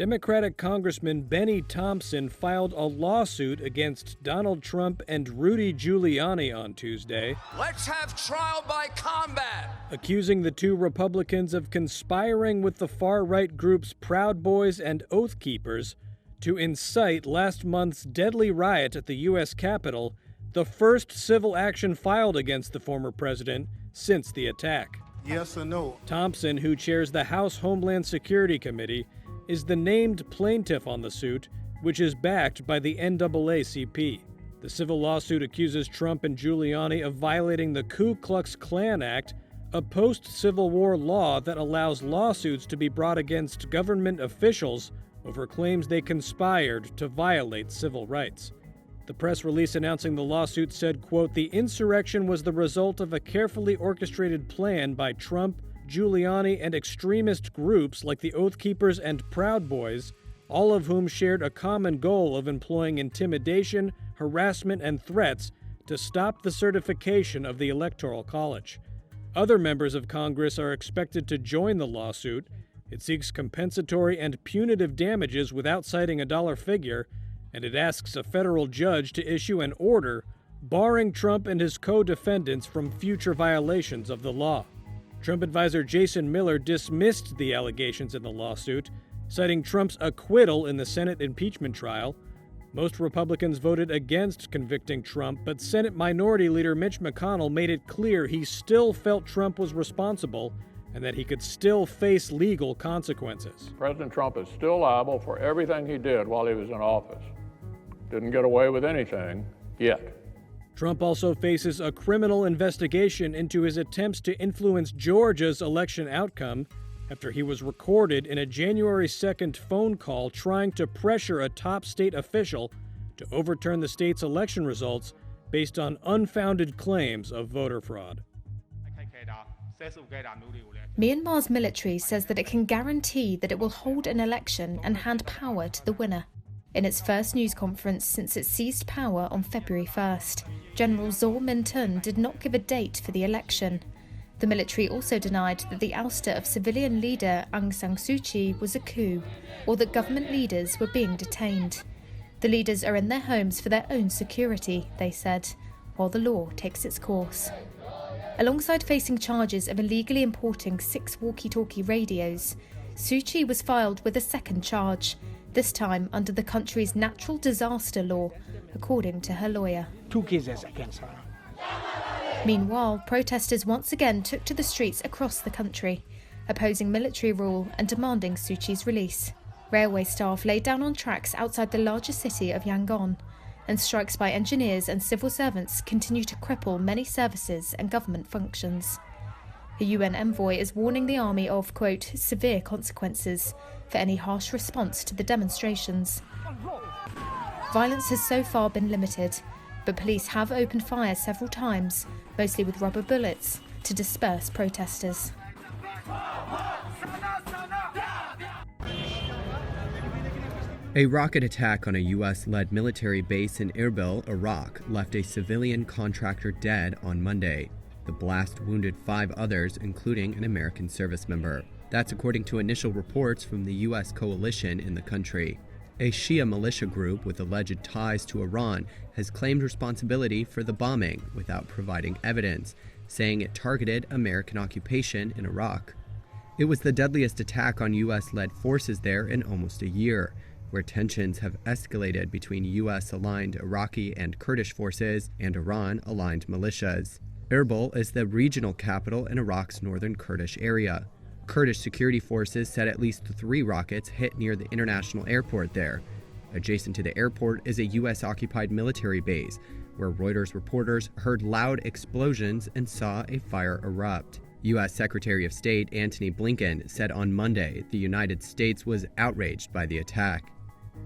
Democratic Congressman Benny Thompson filed a lawsuit against Donald Trump and Rudy Giuliani on Tuesday. Let's have trial by combat, accusing the two Republicans of conspiring with the far-right groups Proud Boys and Oath Keepers to incite last month's deadly riot at the U.S. Capitol, the first civil action filed against the former president since the attack. Yes or no? Thompson, who chairs the House Homeland Security Committee, is the named plaintiff on the suit, which is backed by the NAACP. The civil lawsuit accuses Trump and Giuliani of violating the Ku Klux Klan Act, a post-Civil War law that allows lawsuits to be brought against government officials over claims they conspired to violate civil rights. The press release announcing the lawsuit said, quote, "The insurrection was the result of a carefully orchestrated plan by Trump, Giuliani, and extremist groups like the Oath Keepers and Proud Boys, all of whom shared a common goal of employing intimidation, harassment, and threats to stop the certification of the Electoral College." Other members of Congress are expected to join the lawsuit. It seeks compensatory and punitive damages without citing a dollar figure, and it asks a federal judge to issue an order barring Trump and his co-defendants from future violations of the law. Trump advisor Jason Miller dismissed the allegations in the lawsuit, citing Trump's acquittal in the Senate impeachment trial. Most Republicans voted against convicting Trump, but Senate Minority Leader Mitch McConnell made it clear he still felt Trump was responsible and that he could still face legal consequences. President Trump is still liable for everything he did while he was in office. Didn't get away with anything yet. Trump also faces a criminal investigation into his attempts to influence Georgia's election outcome after he was recorded in a January 2nd phone call trying to pressure a top state official to overturn the state's election results based on unfounded claims of voter fraud. Myanmar's military says that it can guarantee that it will hold an election and hand power to the winner. In its first news conference since it seized power on February 1st, General Zaw Min Tun did not give a date for the election. The military also denied that the ouster of civilian leader Aung San Suu Kyi was a coup, or that government leaders were being detained. The leaders are in their homes for their own security, they said, while the law takes its course. Alongside facing charges of illegally importing 6 walkie-talkie radios, Suu Kyi was filed with a second charge, this time under the country's natural disaster law, according to her lawyer. 2 cases against her. Meanwhile, protesters once again took to the streets across the country, opposing military rule and demanding Suu Kyi's release. Railway staff laid down on tracks outside the largest city of Yangon, and strikes by engineers and civil servants continue to cripple many services and government functions. A UN envoy is warning the army of, quote, severe consequences for any harsh response to the demonstrations. Violence has so far been limited, but police have opened fire several times, mostly with rubber bullets, to disperse protesters. A rocket attack on a U.S.-led military base in Erbil, Iraq, left a civilian contractor dead on Monday. The blast wounded 5 others, including an American service member. That's according to initial reports from the U.S. coalition in the country. A Shia militia group with alleged ties to Iran has claimed responsibility for the bombing without providing evidence, saying it targeted American occupation in Iraq. It was the deadliest attack on U.S.-led forces there in almost a year, where tensions have escalated between U.S.-aligned Iraqi and Kurdish forces and Iran-aligned militias. Erbil is the regional capital in Iraq's northern Kurdish area. Kurdish security forces said at least 3 rockets hit near the international airport there. Adjacent to the airport is a U.S.-occupied military base, where Reuters reporters heard loud explosions and saw a fire erupt. U.S. Secretary of State Antony Blinken said on Monday the United States was outraged by the attack.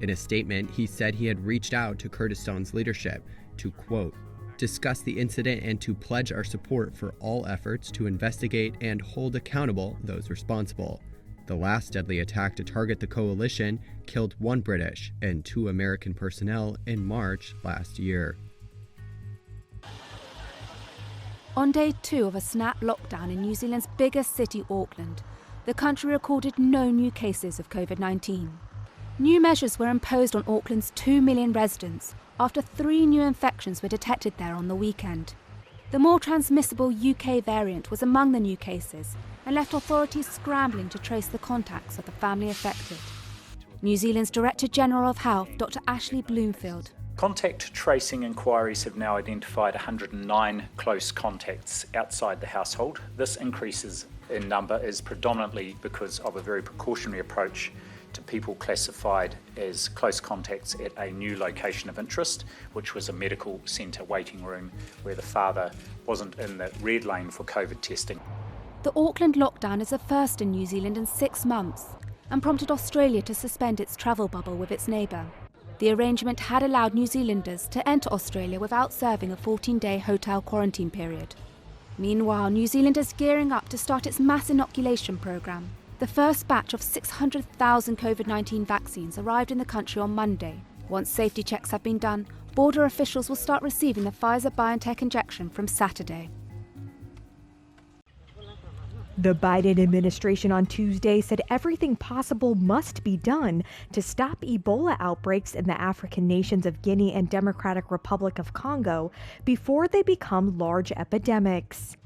In a statement, he said he had reached out to Kurdistan's leadership to, quote, discuss the incident and to pledge our support for all efforts to investigate and hold accountable those responsible. The last deadly attack to target the coalition killed 1 British and 2 American personnel in March last year. On day 2 of a snap lockdown in New Zealand's biggest city, Auckland, the country recorded no new cases of COVID-19. New measures were imposed on Auckland's 2 million residents after 3 new infections were detected there on the weekend. The more transmissible UK variant was among the new cases and left authorities scrambling to trace the contacts of the family affected. New Zealand's Director General of Health, Dr. Ashley Bloomfield. Contact tracing inquiries have now identified 109 close contacts outside the household. This increases in number is predominantly because of a very precautionary approach to people classified as close contacts at a new location of interest, which was a medical centre waiting room where the father wasn't in the red lane for COVID testing. The Auckland lockdown is a first in New Zealand in 6 months and prompted Australia to suspend its travel bubble with its neighbour. The arrangement had allowed New Zealanders to enter Australia without serving a 14-day hotel quarantine period. Meanwhile, New Zealand is gearing up to start its mass inoculation programme. The first batch of 600,000 COVID-19 vaccines arrived in the country on Monday. Once safety checks have been done, border officials will start receiving the Pfizer-BioNTech injection from Saturday. The Biden administration on Tuesday said everything possible must be done to stop Ebola outbreaks in the African nations of Guinea and Democratic Republic of Congo before they become large epidemics.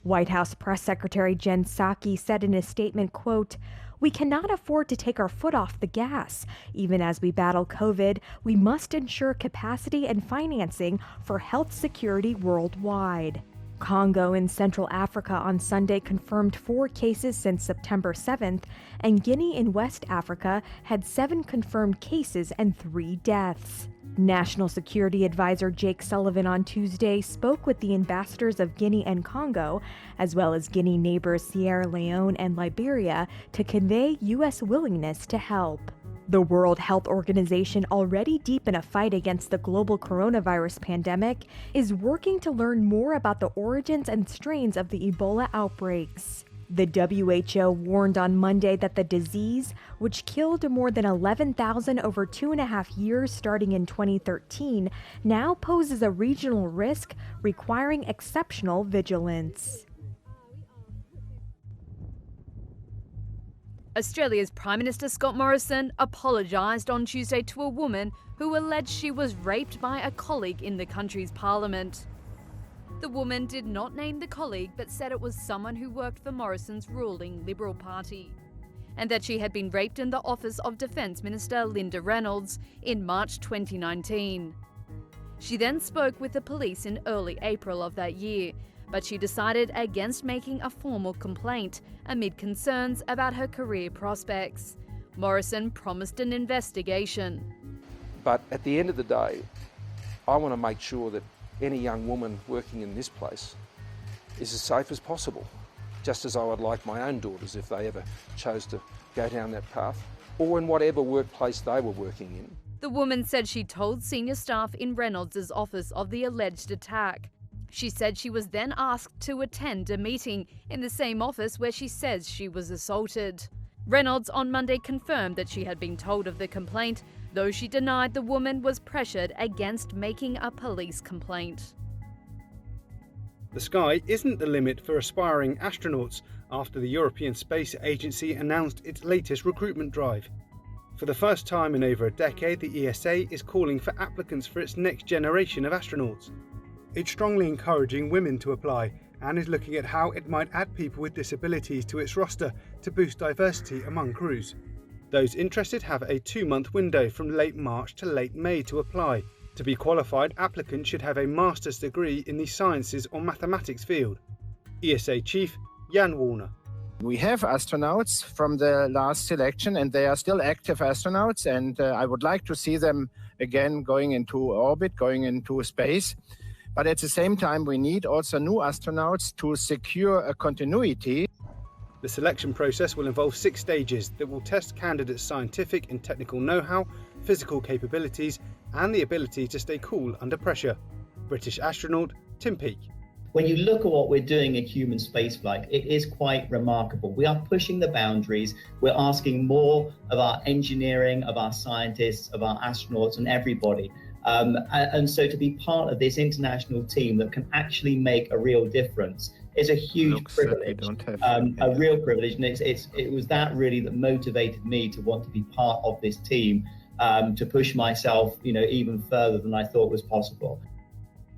White House Press Secretary Jen Psaki said in a statement, quote, "We cannot afford to take our foot off the gas. Even as we battle COVID, we must ensure capacity and financing for health security worldwide." Congo in Central Africa on Sunday confirmed 4 cases since September 7th, and Guinea in West Africa had 7 confirmed cases and 3 deaths. National Security Advisor Jake Sullivan on Tuesday spoke with the ambassadors of Guinea and Congo, as well as Guinea neighbors Sierra Leone and Liberia, to convey U.S. willingness to help. The World Health Organization, already deep in a fight against the global coronavirus pandemic, is working to learn more about the origins and strains of the Ebola outbreaks. The WHO warned on Monday that the disease, which killed more than 11,000 over 2.5 years starting in 2013, now poses a regional risk requiring exceptional vigilance. Australia's Prime Minister Scott Morrison apologised on Tuesday to a woman who alleged she was raped by a colleague in the country's parliament. The woman did not name the colleague but said it was someone who worked for Morrison's ruling Liberal Party, and that she had been raped in the office of Defence Minister Linda Reynolds in March 2019. She then spoke with the police in early April of that year, but she decided against making a formal complaint amid concerns about her career prospects. Morrison promised an investigation. But at the end of the day, I want to make sure that any young woman working in this place is as safe as possible, just as I would like my own daughters if they ever chose to go down that path, or in whatever workplace they were working in. The woman said she told senior staff in Reynolds' office of the alleged attack. She said she was then asked to attend a meeting in the same office where she says she was assaulted. Reynolds on Monday confirmed that she had been told of the complaint, though she denied the woman was pressured against making a police complaint. The sky isn't the limit for aspiring astronauts after the European Space Agency announced its latest recruitment drive. For the first time in over a decade, the ESA is calling for applicants for its next generation of astronauts. It's strongly encouraging women to apply and is looking at how it might add people with disabilities to its roster to boost diversity among crews. Those interested have a 2-month window from late March to late May to apply. To be qualified, applicants should have a master's degree in the sciences or mathematics field. ESA Chief Jan Warner. We have astronauts from the last selection and they are still active astronauts, and I would like to see them again going into orbit, going into space. But at the same time, we need also new astronauts to secure a continuity. The selection process will involve 6 stages that will test candidates' scientific and technical know-how, physical capabilities, and the ability to stay cool under pressure. British astronaut Tim Peake. When you look at what we're doing in human spaceflight, it is quite remarkable. We are pushing the boundaries. We're asking more of our engineering, of our scientists, of our astronauts, and everybody. And so to be part of this international team that can actually make a real difference is a huge Looks like we privilege, don't have a real privilege. And it was that really that motivated me to want to be part of this team, to push myself, even further than I thought was possible.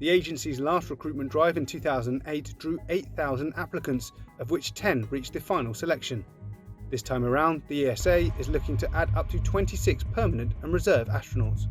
The agency's last recruitment drive in 2008 drew 8,000 applicants, of which 10 reached the final selection. This time around, the ESA is looking to add up to 26 permanent and reserve astronauts.